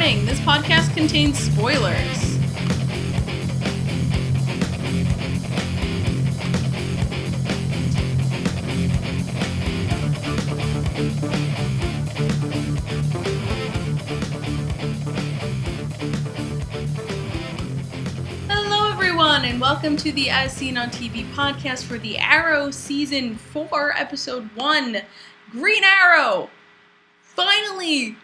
Warning, this podcast contains spoilers. Hello everyone, and welcome to the As Seen on TV podcast for the Arrow Season 4, Episode 1, Green Arrow! Finally!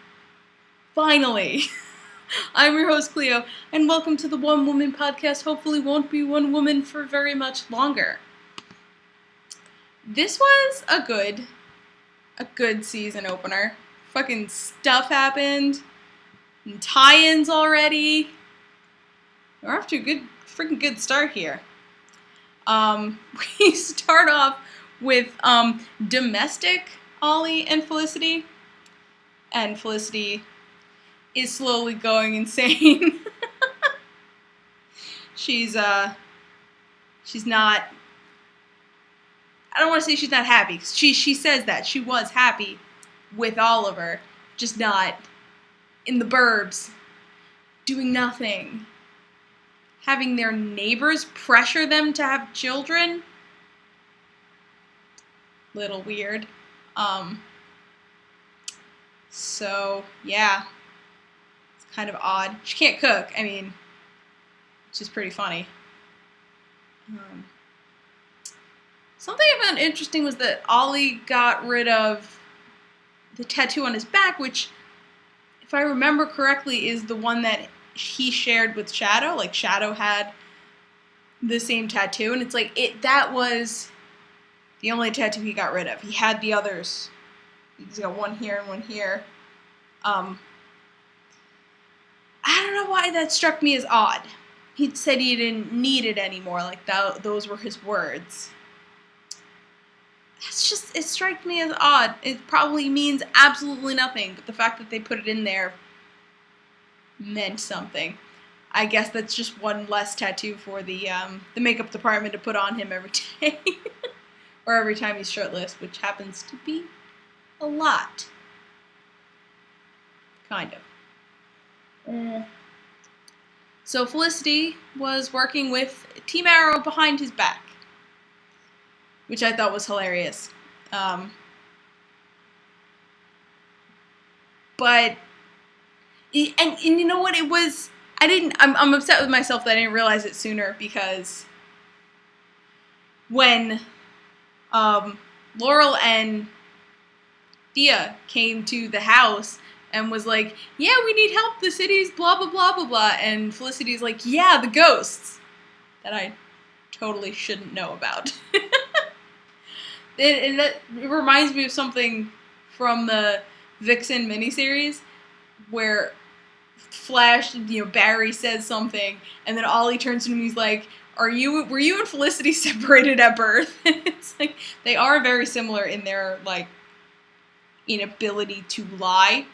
I'm your host, Clio, and welcome to the One Woman podcast. Hopefully won't be one woman for very much longer. This was a good season opener. Fucking stuff happened. And tie-ins already. We're off to a freaking good start here. We start off with domestic Ollie and Felicity. And Felicity is slowly going insane. She's not, I don't want to say she's not happy. She says that. She was happy with Oliver, just not in the burbs, doing nothing. Having their neighbors pressure them to have children. Little weird. So, yeah. It's kind of odd. She can't cook, which is pretty funny. Something I found interesting was that Ollie got rid of the tattoo on his back, which, if I remember correctly, is the one that he shared with Shadow. Like, Shadow had the same tattoo, and it's like, that was the only tattoo he got rid of. He had the others. He's got one here and one here. I don't know why that struck me as odd. He said he didn't need it anymore, like those were his words. It strikes me as odd. It probably means absolutely nothing, but the fact that they put it in there meant something. I guess that's just one less tattoo for the makeup department to put on him every day. Or every time he's shirtless, which happens to be a lot. Kind of. So Felicity was working with Team Arrow behind his back, which I thought was hilarious. But, and you know what, I'm upset with myself that I didn't realize it sooner, because when Laurel and Dia came to the house and was like, yeah, we need help, the city's blah, blah, blah, blah, blah, and Felicity's like, yeah, the ghosts, that I totally shouldn't know about. It reminds me of something from the Vixen miniseries, where Flash, Barry says something, and then Ollie turns to him and he's like, were you and Felicity separated at birth? And it's like, they are very similar in their, inability to lie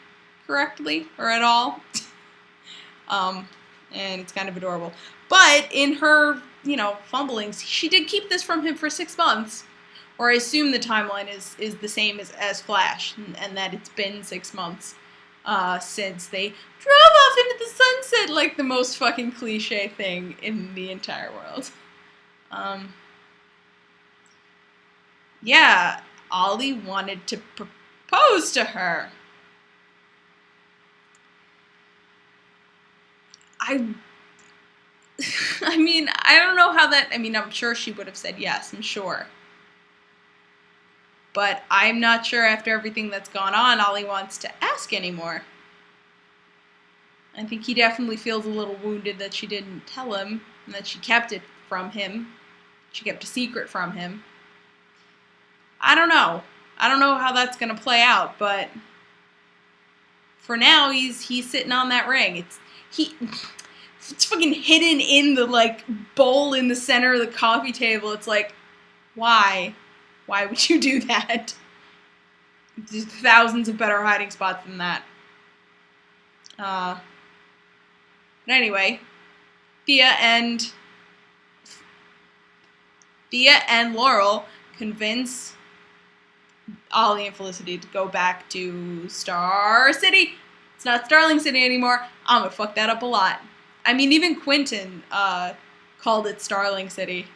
correctly or at all. And it's kind of adorable. But in her, fumblings, she did keep this from him for 6 months. Or I assume the timeline is the same as Flash, and that it's been 6 months since they drove off into the sunset, like the most fucking cliche thing in the entire world. Yeah, Ollie wanted to propose to her. I don't know how that, I'm sure she would have said yes, I'm sure. But I'm not sure after everything that's gone on, Ollie wants to ask anymore. I think he definitely feels a little wounded that she didn't tell him, and that she kept it from him. She kept a secret from him. I don't know how that's going to play out, but for now, he's sitting on that ring. It's fucking hidden in the, bowl in the center of the coffee table. It's like, why? Why would you do that? There's thousands of better hiding spots than that. But anyway, Thea and Laurel convince Ollie and Felicity to go back to Star City It's not Starling City anymore. I'm gonna fuck that up a lot. I mean, even Quentin called it Starling City.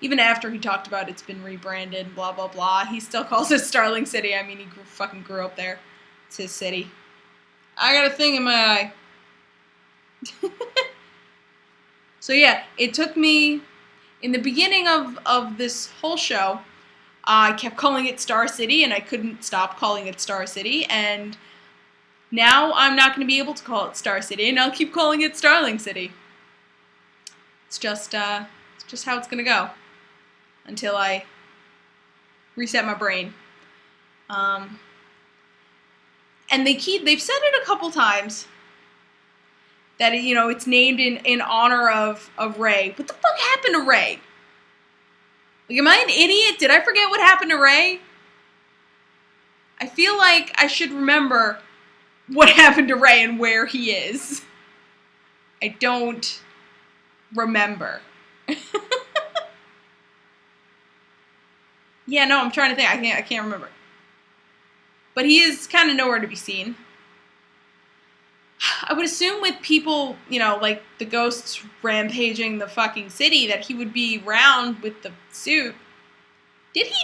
Even after he talked about it's been rebranded, blah, blah, blah, he still calls it Starling City. I mean, he fucking grew up there. It's his city. I got a thing in my eye. So yeah, it took me, in the beginning of this whole show, I kept calling it Star City, and I couldn't stop calling it Star City, and now I'm not going to be able to call it Star City, and I'll keep calling it Starling City. It's just how it's going to go until I reset my brain. And they've said it a couple times that, you know, it's named in honor of Ray. What the fuck happened to Ray? Like, am I an idiot? Did I forget what happened to Ray? I feel like I should remember what happened to Ray and where he is. I don't remember. Yeah, no, I'm trying to think. I can't remember. But he is kind of nowhere to be seen. I would assume with people, you know, like the ghosts rampaging the fucking city, that he would be around with the suit. Did he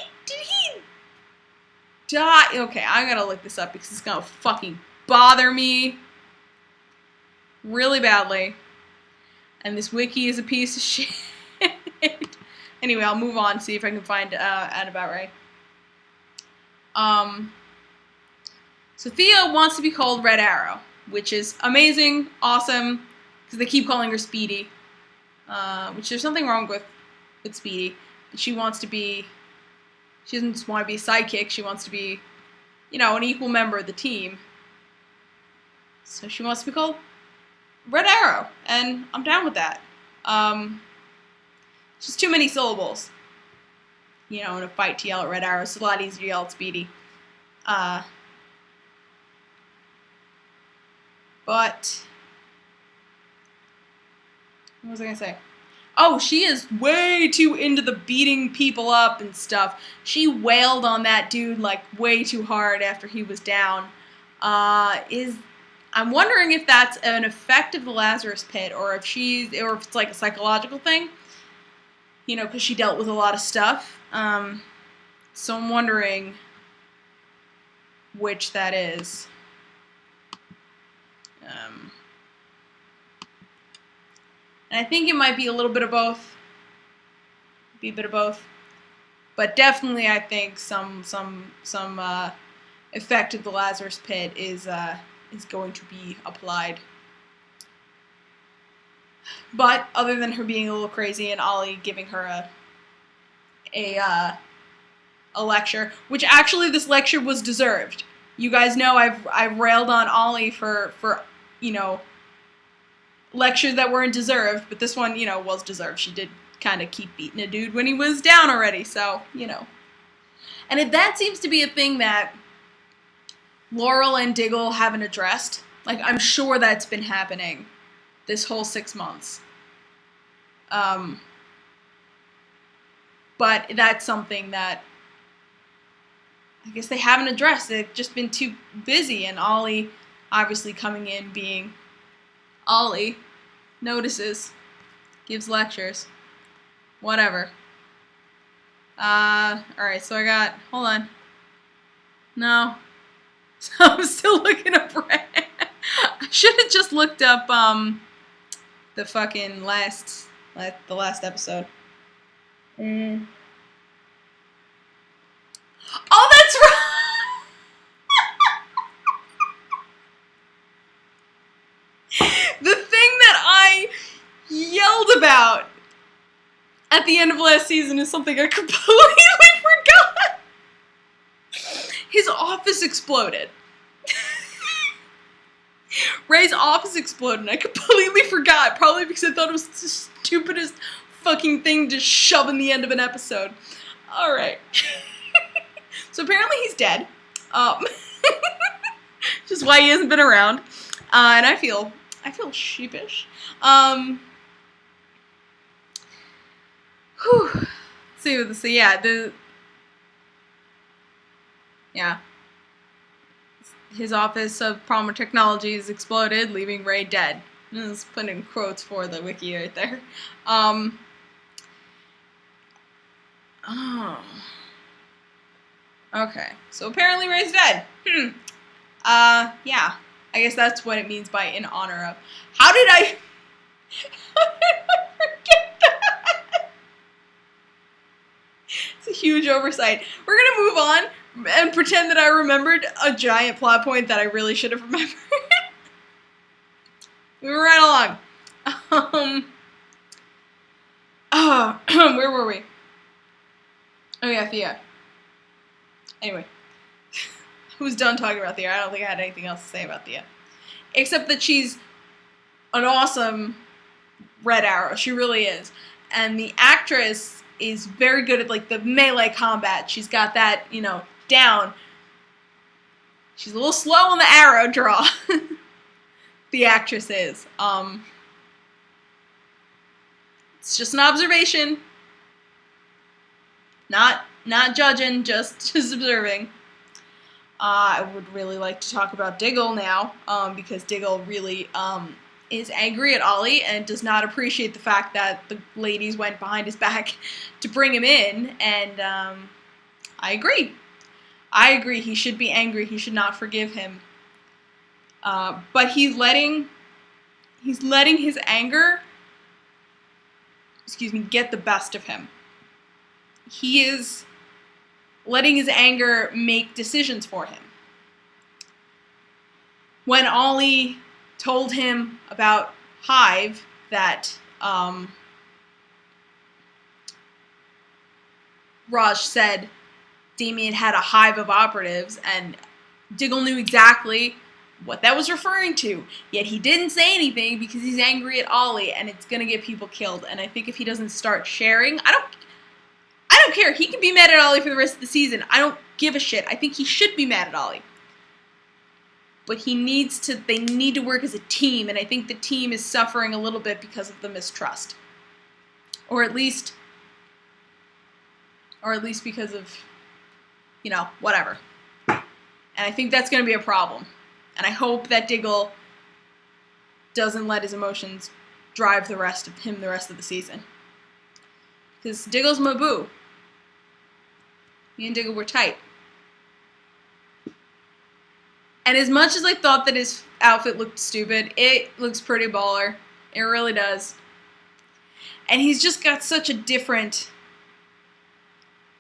die? Okay, I gotta look this up because it's gonna fucking bother me really badly. And this wiki is a piece of shit. Anyway, I'll move on, see if I can find out about Ray. So Thea wants to be called Red Arrow, which is amazing, awesome, because they keep calling her Speedy, which there's nothing wrong with Speedy. But she doesn't just want to be a sidekick, she wants to be, you know, an equal member of the team. So she wants to be called Red Arrow, and I'm down with that. Just too many syllables. You know, in a fight to yell at Red Arrow, it's a lot easier to yell at Speedy. But what was I gonna say? Oh, she is way too into the beating people up and stuff. She wailed on that dude like way too hard after he was down. I'm wondering if that's an effect of the Lazarus Pit, or if it's like a psychological thing. You know, because she dealt with a lot of stuff. So I'm wondering which that is. And I think it might be a little bit of both. Be a bit of both. But definitely I think some effect of the Lazarus Pit is going to be applied. But other than her being a little crazy and Ollie giving her a lecture, which actually this lecture was deserved. You guys know I've railed on Ollie for you know, lectures that weren't deserved, but this one, you know, was deserved. She did kind of keep beating a dude when he was down already, so, you know. And that seems to be a thing that Laurel and Diggle haven't addressed. Like, I'm sure that's been happening this whole 6 months. But that's something that I guess they haven't addressed. They've just been too busy, and Ollie obviously coming in being Ollie notices, gives lectures, whatever. Alright, so hold on. No. So I'm still looking up Ray. I should have just looked up, the fucking the last episode. Oh, that's right! The thing that I yelled about at the end of last season is something I completely forgot. His office exploded. Ray's office exploded, and I completely forgot. Probably because I thought it was the stupidest fucking thing to shove in the end of an episode. Alright. So apparently he's dead. Just why he hasn't been around. And I feel sheepish. Whew. So yeah, his office of Palmer Technologies exploded, leaving Ray dead. I was putting quotes for the wiki right there. Oh. Okay, so apparently Ray's dead. Yeah. I guess that's what it means by in honor of. How did I forget that? It's a huge oversight. We're gonna move on and pretend that I remembered a giant plot point that I really should have remembered. Moving right along. Where were we? Oh yeah, Thea. Anyway. Who's done talking about Thea? I don't think I had anything else to say about Thea. Except that she's an awesome Red Arrow. She really is. And the actress is very good at, like, the melee combat. She's got that, down. She's a little slow on the arrow draw. The actress is. It's just an observation. Not judging, just observing. I would really like to talk about Diggle now, because Diggle really is angry at Ollie and does not appreciate the fact that the ladies went behind his back to bring him in, and I agree. He should be angry. He should not forgive him. But he's letting his anger, get the best of him. He is letting his anger make decisions for him. When Ollie told him about Hive, that Raj said Damien had a hive of operatives, and Diggle knew exactly what that was referring to, yet he didn't say anything because he's angry at Ollie, and it's gonna get people killed. And I think if he doesn't start sharing, I don't care. He can be mad at Ollie for the rest of the season. I don't give a shit. I think he should be mad at Ollie. But they need to work as a team, and I think the team is suffering a little bit because of the mistrust. Or at least because of, whatever. And I think that's going to be a problem. And I hope that Diggle doesn't let his emotions drive the rest of the season. Because Diggle's my boo. Me and Diggle were tight. And as much as I thought that his outfit looked stupid, it looks pretty baller. It really does. And he's just got such a different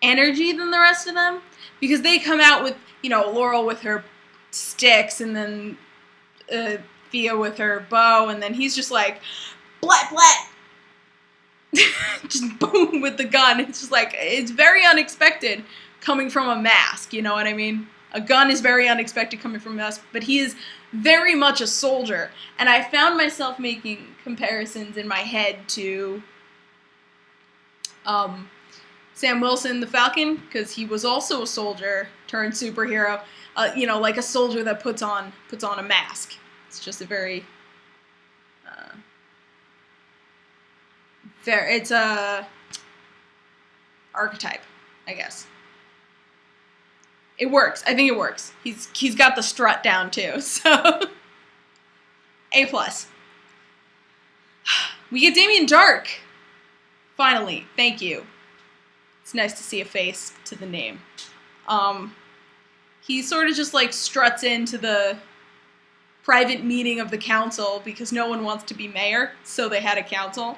energy than the rest of them. Because they come out with, Laurel with her sticks, and then Thea with her bow, and then he's just like, blat, blat. Just boom with the gun. It's just like, it's very unexpected coming from a mask, you know what I mean? A gun is very unexpected coming from a mask, but he is very much a soldier. And I found myself making comparisons in my head to Sam Wilson, the Falcon, because he was also a soldier turned superhero, like a soldier that puts on a mask. It's just a very it's a archetype, I guess. It works. I think it works. He's got the strut down too. So A+. We get Damien Dark. Finally, thank you. It's nice to see a face to the name. He sort of just like struts into the private meeting of the council because no one wants to be mayor, so they had a council.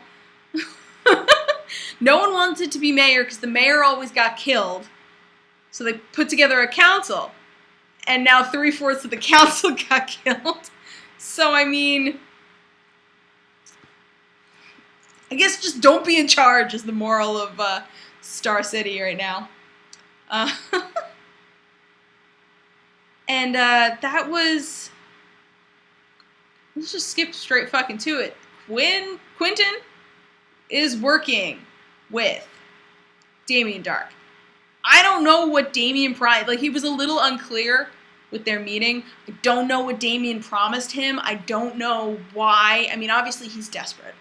No one wanted to be mayor because the mayor always got killed. So they put together a council. And now 3/4 of the council got killed. So, I mean, I guess just don't be in charge is the moral of Star City right now. And that was... Let's just skip straight fucking to it. Quentin is working with Damien Dark. I don't know what Damien he was a little unclear with their meeting. I don't know what Damien promised him. I don't know why. I mean, obviously he's desperate.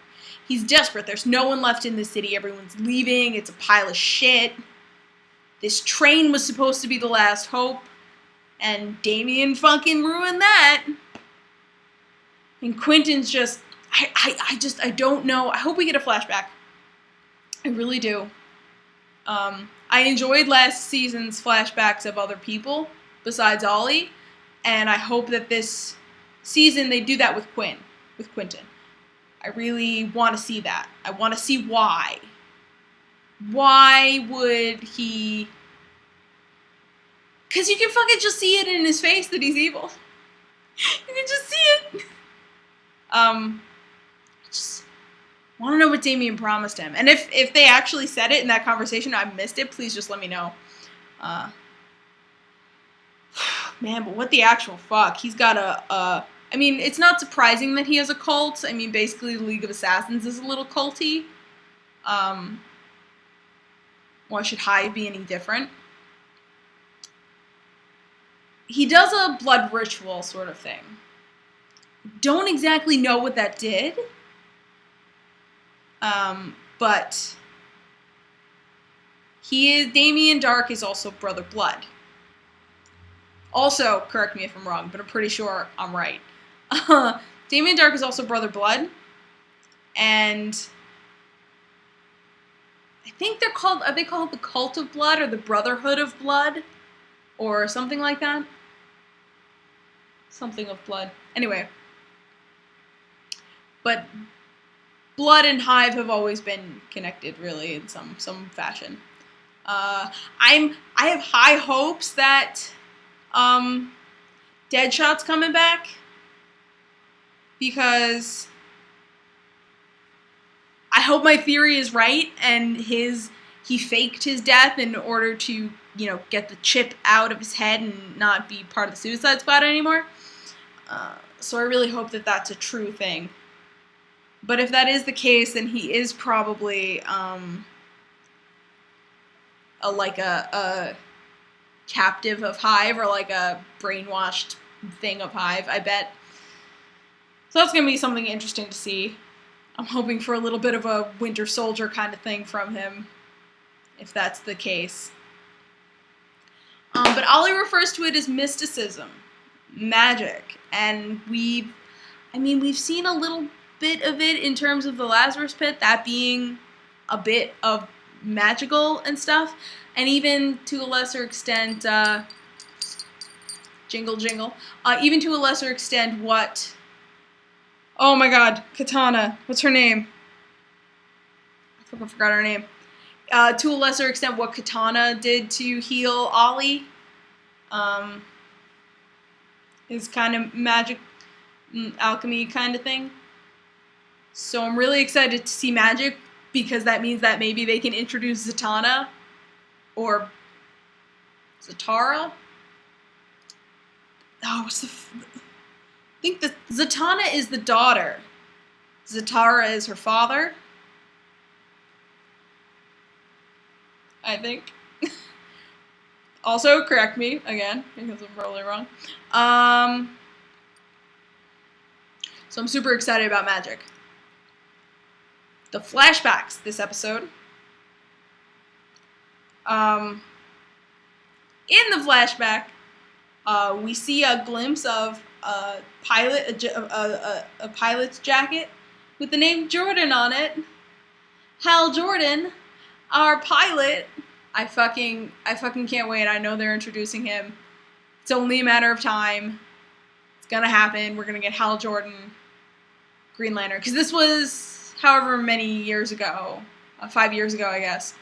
He's desperate. There's no one left in the city. Everyone's leaving. It's a pile of shit. This train was supposed to be the last hope. And Damien fucking ruined that. And Quentin's just, I don't know. I hope we get a flashback. I really do. I enjoyed last season's flashbacks of other people besides Ollie, and I hope that this season they do that with Quentin. I really want to see that. I want to see why. Why would he? Because you can fucking just see it in his face that he's evil. You can just see it. I just want to know what Damien promised him. And if they actually said it in that conversation, I missed it, please just let me know. Man, but what the actual fuck? He's got I mean, it's not surprising that he has a cult. I mean, basically, the League of Assassins is a little culty. Why should Hive be any different? He does a blood ritual sort of thing. Don't exactly know what that did. But Damien Dark is also Brother Blood. Also, correct me if I'm wrong, but I'm pretty sure I'm right. Damien Dark is also Brother Blood. And I think are they called the Cult of Blood or the Brotherhood of Blood? Or something like that? Something of blood. Anyway. But Blood and Hive have always been connected, really, in some fashion. I have high hopes that Deadshot's coming back, because I hope my theory is right, and he faked his death in order to, get the chip out of his head and not be part of the Suicide Squad anymore. So I really hope that that's a true thing. But if that is the case, then he is probably a captive of Hive, or like a brainwashed thing of Hive, I bet. So that's going to be something interesting to see. I'm hoping for a little bit of a Winter Soldier kind of thing from him, if that's the case. But Ollie refers to it as mysticism, magic, and we've seen a little bit of it in terms of the Lazarus Pit, that being a bit of magical and stuff, and even to a lesser extent, jingle jingle, even to a lesser extent what, oh my god, Katana, what's her name? I forgot her name. To a lesser extent what Katana did to heal Ollie, is kind of magic, alchemy kind of thing. So I'm really excited to see magic, because that means that maybe they can introduce Zatanna, or Zatara. Oh, I think that Zatanna is the daughter. Zatara is her father, I think. Also, correct me again, because I'm probably wrong. So I'm super excited about magic. The flashbacks this episode. In the flashback, we see a glimpse of a pilot's jacket with the name Jordan on it. Hal Jordan, our pilot. I fucking can't wait. I know they're introducing him. It's only a matter of time. It's gonna happen. We're gonna get Hal Jordan, Green Lantern, because this was however many years ago, 5 years ago, I guess,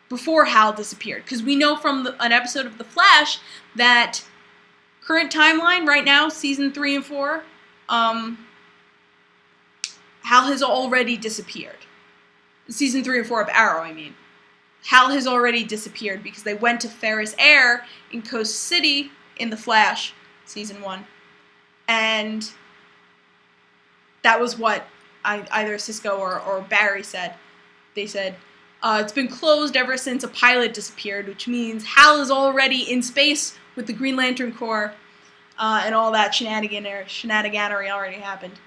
before Hal disappeared. Because we know from an episode of The Flash that current timeline right now, season 3 and 4, Hal has already disappeared. Season 3 and 4 of Arrow, I mean. Hal has already disappeared because they went to Ferris Air in Coast City in The Flash, season 1. And that was what either Cisco or Barry said. They said, it's been closed ever since a pilot disappeared, which means Hal is already in space with the Green Lantern Corps, and all that shenaniganery already happened.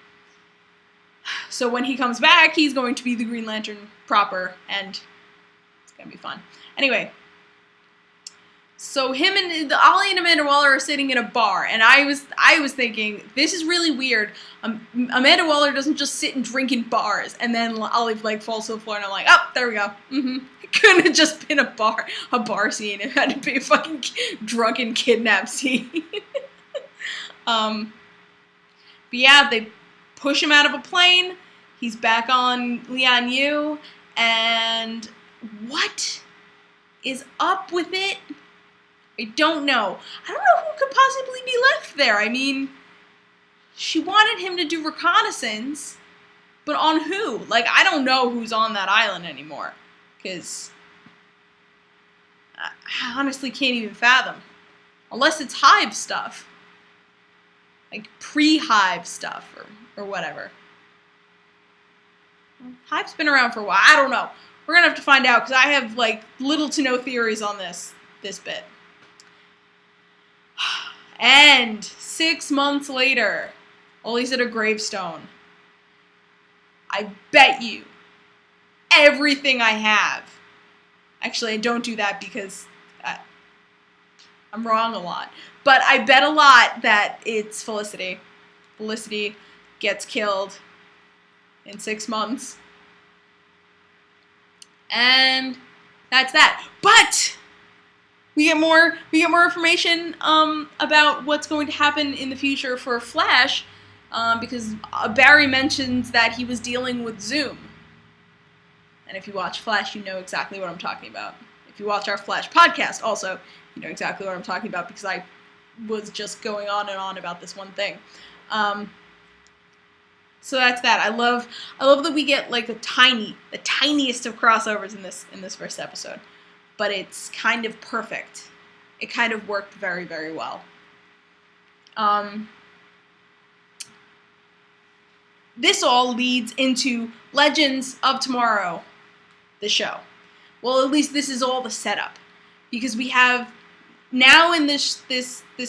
So when he comes back, he's going to be the Green Lantern proper, and it's going to be fun. Anyway, So Ollie and Amanda Waller are sitting in a bar, and I was thinking, this is really weird. Amanda Waller doesn't just sit and drink in bars, and then Ollie like falls to the floor, and I'm like, oh, there we go. It couldn't have just been a bar scene. It had to be a fucking drunken kidnap scene. But yeah, they push him out of a plane. He's back on Lian, and what is up with it? I don't know. I don't know who could possibly be left there. I mean, she wanted him to do reconnaissance, but on who? Like, I don't know who's on that island anymore, because I honestly can't even fathom. Unless it's Hive stuff. Like, pre-Hive stuff, or whatever. Hive's been around for a while. I don't know. We're gonna have to find out, because I have, like, little to no theories on this bit. And 6 months later, Ollie's at a gravestone. I bet you everything I have. Actually, I don't do that because I'm wrong a lot. But I bet a lot that it's Felicity. Felicity gets killed in 6 months. And that's that. But we get more information about what's going to happen in the future for Flash, because Barry mentions that he was dealing with Zoom. And if you watch Flash, you know exactly what I'm talking about. If you watch our Flash podcast, also, you know exactly what I'm talking about, because I was just going on and on about this one thing. So that's that. I love that we get like the tiniest of crossovers in this first episode. But it's kind of perfect. It kind of worked very, very well. This all leads into Legends of Tomorrow, the show. Well, at least this is all the setup, because we have now in this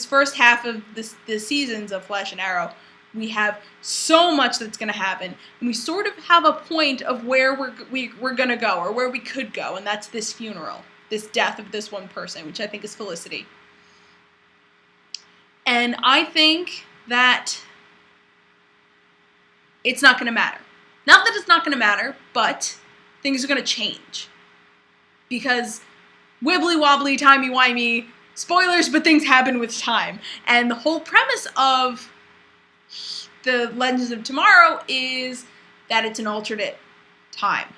first half of the seasons of Flash and Arrow, we have so much that's going to happen, and we sort of have a point of where we're going to go, or where we could go, and that's this funeral. This death of this one person, which I think is Felicity. And I think that it's not going to matter. Not that it's not going to matter, but things are going to change. Because wibbly wobbly, timey wimey, spoilers, but things happen with time. And the whole premise of the Legends of Tomorrow is that it's an alternate time.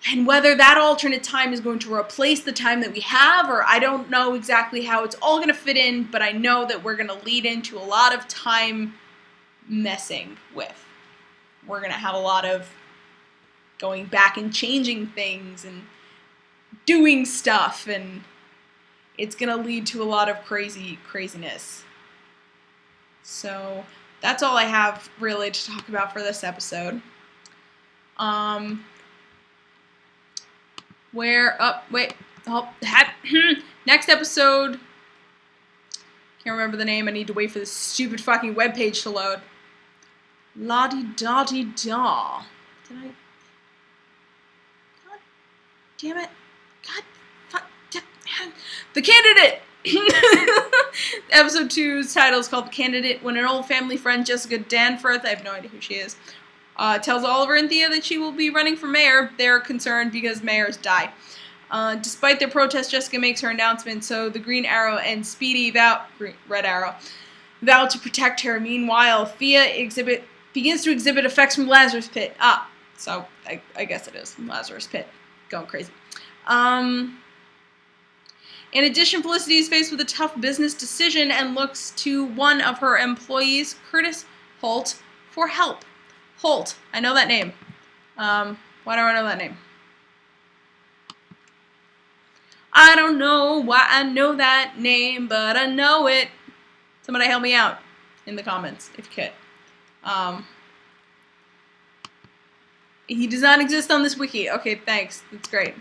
And whether that alternate time is going to replace the time that we have, or I don't know exactly how it's all going to fit in, but I know that we're going to lead into a lot of time messing with. We're going to have a lot of going back and changing things and doing stuff, and it's going to lead to a lot of craziness. So that's all I have really to talk about for this episode. Next episode, can't remember the name, I need to wait for this stupid fucking webpage to load. La-di-da-di-da. God damn it. God, fuck, The Candidate! Episode 2's title is called The Candidate. When an old family friend, Jessica Danforth, I have no idea who she is, tells Oliver and Thea that she will be running for mayor, they're concerned because mayors die. Despite their protest, Jessica makes her announcement, so the Green Arrow and Speedy Red Arrow vow to protect her. Meanwhile, Thea begins to exhibit effects from Lazarus Pit. So I guess it is Lazarus Pit. Going crazy. In addition, Felicity is faced with a tough business decision and looks to one of her employees, Curtis Holt, for help. Holt. I know that name. Why do I know that name? I don't know why I know that name, but I know it. Somebody help me out in the comments, if you could. He does not exist on this wiki. Okay, thanks. That's great.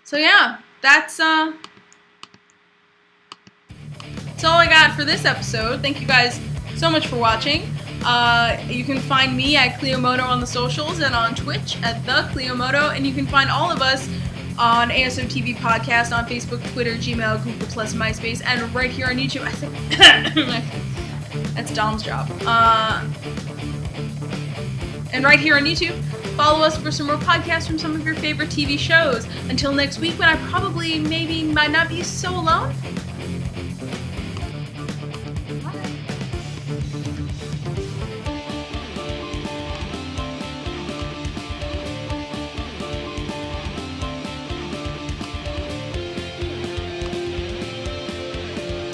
So yeah, that's all I got for this episode. Thank you guys so much for watching. You can find me at Clio Moto on the socials and on Twitch at the Clio Moto, and you can find all of us on ASO TV Podcast on Facebook, Twitter, Gmail, Google+, MySpace, and right here on YouTube. That's Dom's job. And right here on YouTube, follow us for some more podcasts from some of your favorite TV shows. Until next week, when I probably might not be so alone.